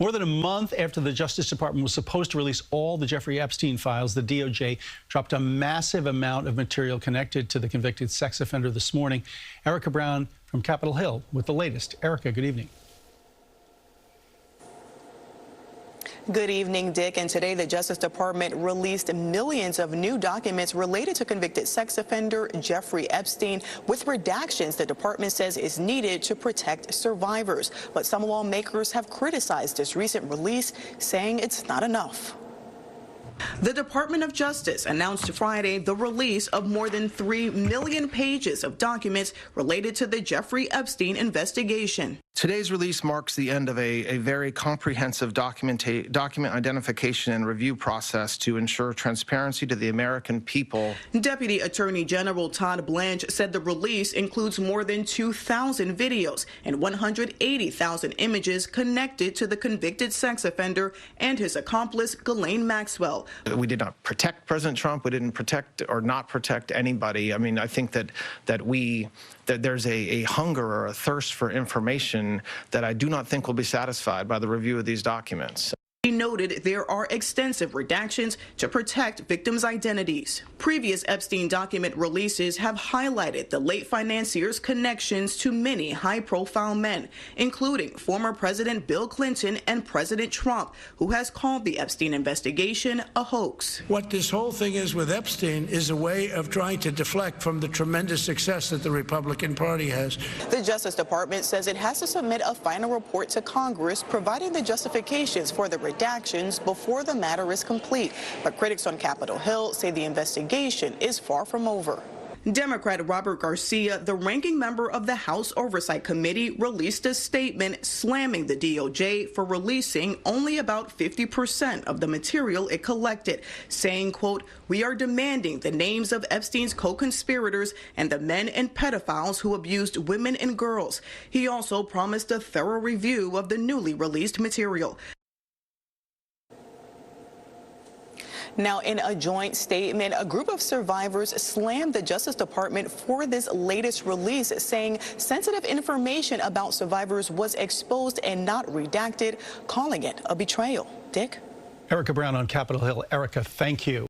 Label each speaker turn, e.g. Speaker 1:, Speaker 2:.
Speaker 1: More than a month after the Justice Department was supposed to release all the Jeffrey Epstein files, the DOJ dropped a massive amount of material connected to the convicted sex offender this morning. Erica Brown from Capitol Hill with the latest. Erica, good evening.
Speaker 2: Good evening, Dick. And today, the Justice Department released millions of new documents related to convicted sex offender Jeffrey Epstein with redactions the department says is needed to protect survivors. But some lawmakers have criticized this recent release, saying it's not enough. The Department of Justice announced Friday the release of more than 3 million pages of documents related to the Jeffrey Epstein investigation.
Speaker 3: Today's release marks the end of a very comprehensive document identification and review process to ensure transparency to the American people.
Speaker 2: Deputy Attorney General Todd Blanche said the release includes more than 2,000 videos and 180,000 images connected to the convicted sex offender and his accomplice, Ghislaine Maxwell.
Speaker 3: We did not protect President Trump. We didn't protect or not protect anybody. I mean, I think that there's a hunger or a thirst for information that I do not think will be satisfied by the review of these documents.
Speaker 2: He noted there are extensive redactions to protect victims' identities. Previous Epstein document releases have highlighted the late financier's connections to many high-profile men, including former President Bill Clinton and President Trump, who has called the Epstein investigation a hoax.
Speaker 4: What this whole thing is with Epstein is a way of trying to deflect from the tremendous success that the Republican Party has.
Speaker 2: The Justice Department says it has to submit a final report to Congress, providing the justifications for the redactions before the matter is complete. But critics on Capitol Hill say the investigation is far from over. Democrat Robert Garcia, the ranking member of the House Oversight Committee, released a statement slamming the DOJ for releasing only about 50% of the material it collected, saying, quote, "We are demanding the names of Epstein's co-conspirators and the men and pedophiles who abused women and girls." He also promised a thorough review of the newly released material. Now, in a joint statement, a group of survivors slammed the Justice Department for this latest release, saying sensitive information about survivors was exposed and not redacted, calling it a betrayal. Dick?
Speaker 1: Erica Brown on Capitol Hill. Erica, thank you.